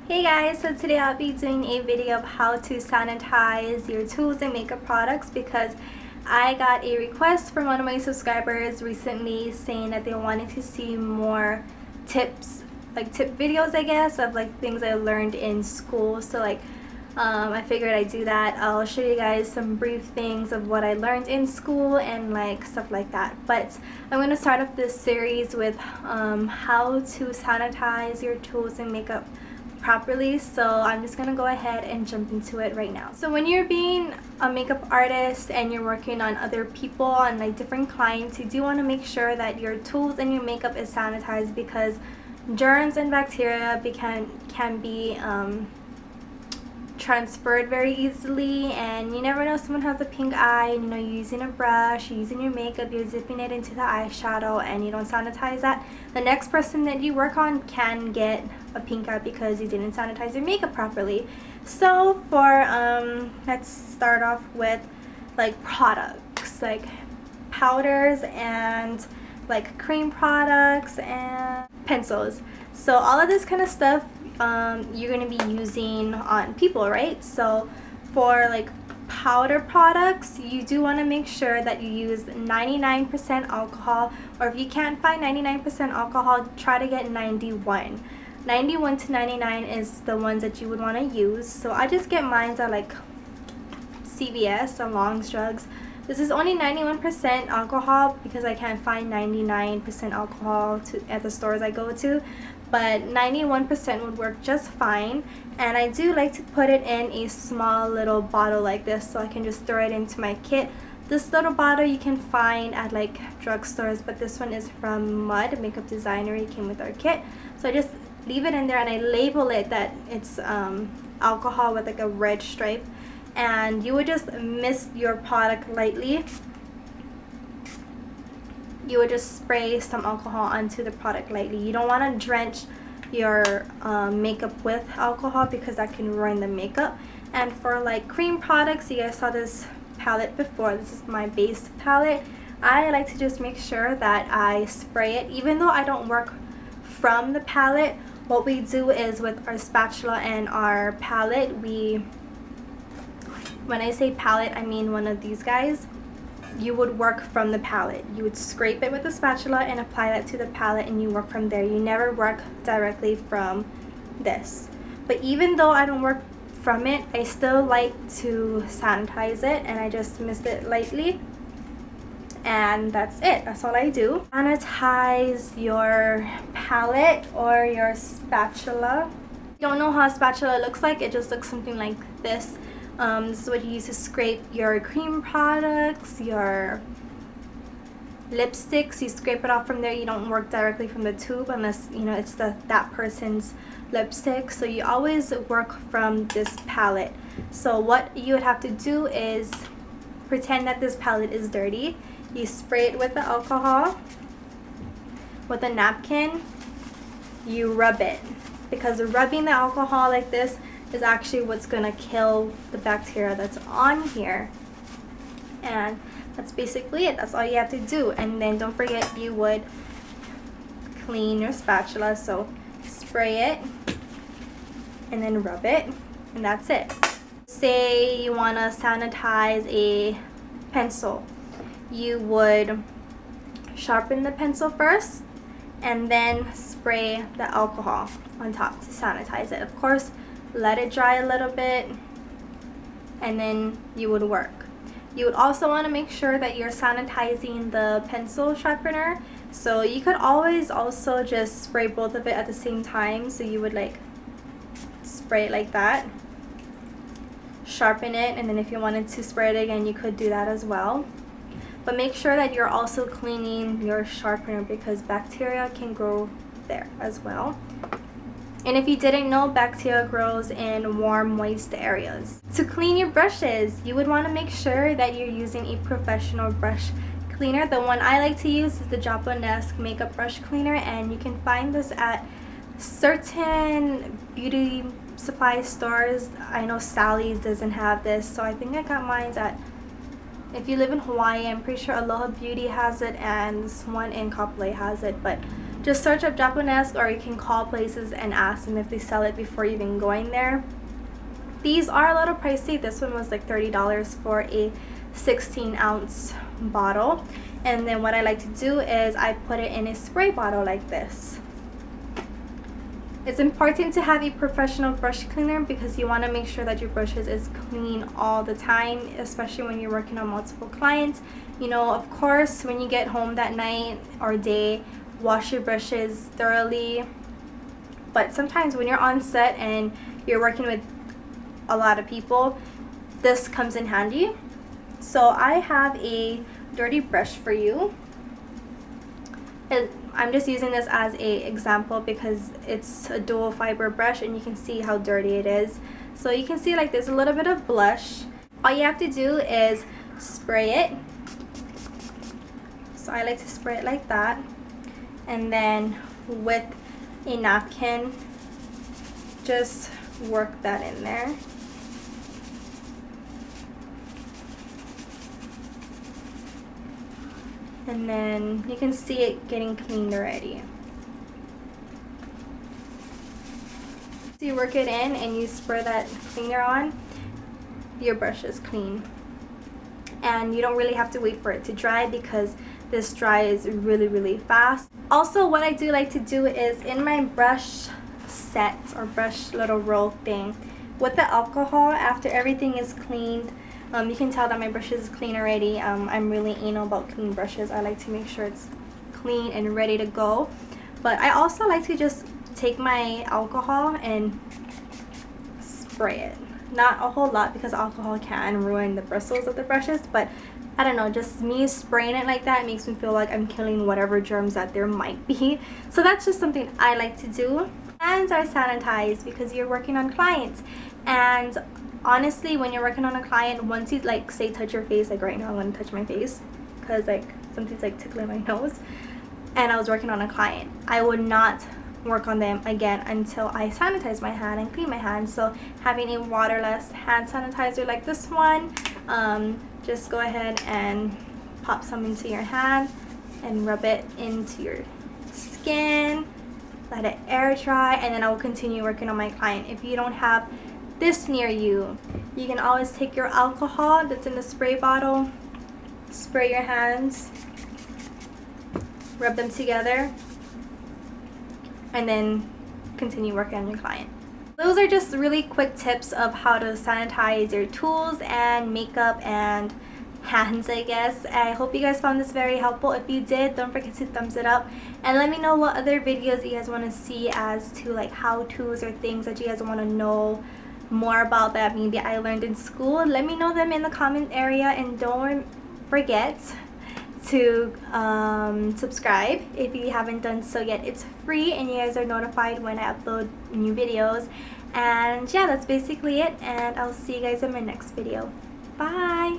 Hey guys, so today I'll be doing a video of how to sanitize your tools and makeup products because I got a request from one of my subscribers recently saying that they wanted to see more tips, like tip videos I guess, of like things I learned in school. So I figured I'd do that. I'll show you guys some brief things of what I learned in school and like stuff like that. But I'm going to start off this series with how to sanitize your tools and makeup properly. So I'm just gonna go ahead and jump into it right now. So when you're being a makeup artist and you're working on other people, on like different clients, you do want to make sure that your tools and your makeup is sanitized because germs and bacteria can be transferred very easily, and you never know, someone has a pink eye and you're using a brush, you're using your makeup, you're dipping it into the eyeshadow and you don't sanitize that, the next person that you work on can get a pink eye because you didn't sanitize your makeup properly. So for let's start off with like products, like powders and like cream products and pencils. So all of this kind of stuff you're going to be using on people, right? So for like powder products, you do want to make sure that you use 99% alcohol, or if you can't find 99% alcohol, try to get 91 to 99 is the ones that you would want to use. So I just get mine at like CVS or Long's Drugs. This is only 91% alcohol because I can't find 99% alcohol at the stores I go to, but 91% would work just fine. And I do like to put it in a small little bottle like this so I can just throw it into my kit. This little bottle you can find at like drugstores, but this one is from Mud Makeup Designer. It came with our kit, so I just leave it in there and I label it that it's alcohol with like a red stripe. And you would just mist your product lightly. You would just spray some alcohol onto the product lightly. You don't want to drench your makeup with alcohol because that can ruin the makeup. And for like cream products, you guys saw this palette before. This is my base palette. I like to just make sure that I spray it. Even though I don't work from the palette, what we do is with our spatula and our palette, when I say palette, I mean one of these guys. You would work from the palette. You would scrape it with the spatula and apply that to the palette, and you work from there. You never work directly from this. But even though I don't work from it, I still like to sanitize it, and I just mist it lightly. And that's it. That's all I do. Sanitize your palette or your spatula. If you don't know how a spatula looks like, it just looks something like this. This is what you use to scrape your cream products, your lipsticks. You scrape it off from there. You don't work directly from the tube unless you know it's that person's lipstick. So you always work from this palette. So what you would have to do is pretend that this palette is dirty. You spray it with the alcohol, with a napkin. You rub it, because rubbing the alcohol like this is actually what's gonna kill the bacteria that's on here. And that's basically it. That's all you have to do. And then don't forget, you would clean your spatula. So spray it and then rub it, and that's it. Say you want to sanitize a pencil, you would sharpen the pencil first and then spray the alcohol on top to sanitize it. Of course, let it dry a little bit and then you would work. You would also want to make sure that you're sanitizing the pencil sharpener. So you could always also just spray both of it at the same time. So you would like spray it like that, sharpen it, and then if you wanted to spray it again, you could do that as well. But make sure that you're also cleaning your sharpener because bacteria can grow there as well. And if you didn't know, bacteria grows in warm, moist areas. To clean your brushes, you would want to make sure that you're using a professional brush cleaner. The one I like to use is the Japanese makeup brush cleaner, and you can find this at certain beauty supply stores. I know Sally's doesn't have this, so I think I got mine at, if you live in Hawaii, I'm pretty sure Aloha Beauty has it, and this one in Kapolei has it. But just search up Japonesque, or you can call places and ask them if they sell it before even going there. These are a little pricey. This one was like $30 for a 16-ounce bottle. And then what I like to do is I put it in a spray bottle like this. It's important to have a professional brush cleaner because you want to make sure that your brushes is clean all the time, especially when you're working on multiple clients. You know, of course, when you get home that night or day, wash your brushes thoroughly. But sometimes when you're on set and you're working with a lot of people, this comes in handy. So I have a dirty brush for you. I'm just using this as a example because it's a dual fiber brush and you can see how dirty it is. So you can see like there's a little bit of blush. All you have to do is spray it. So I like to spray it like that, and then with a napkin just work that in there. And then you can see it getting cleaned already. So you work it in and you spray that cleaner on, your brush is clean. And you don't really have to wait for it to dry because this dries really fast. Also, what I do like to do is in my brush set or brush little roll thing, with the alcohol, after everything is cleaned, you can tell that my brush is clean already. I'm really anal about clean brushes. I like to make sure it's clean and ready to go. But I also like to just take my alcohol and spray it. Not a whole lot because alcohol can ruin the bristles of the brushes, but I don't know, just me spraying it like that makes me feel like I'm killing whatever germs that there might be. So that's just something I like to do. Hands are sanitized because you're working on clients, and honestly, when you're working on a client, once you like say touch your face, like right now I'm gonna touch my face because like something's like tickling my nose, and I was working on a client, I would not work on them again until I sanitize my hand and clean my hands. So having a waterless hand sanitizer like this one, just go ahead and pop some into your hand and rub it into your skin, let it air dry, and then I will continue working on my client. If you don't have this near you, you can always take your alcohol that's in the spray bottle, spray your hands, rub them together, and then continue working on your client. Those are just really quick tips of how to sanitize your tools and makeup and hands, I guess. I hope you guys found this very helpful. If you did, don't forget to thumbs it up and let me know what other videos you guys want to see as to like how-tos or things that you guys want to know more about that maybe I learned in school. Let me know them in the comment area, and don't forget to subscribe if you haven't done so yet. It's free and you guys are notified when I upload new videos. And yeah, that's basically it, and I'll see you guys in my next video. Bye.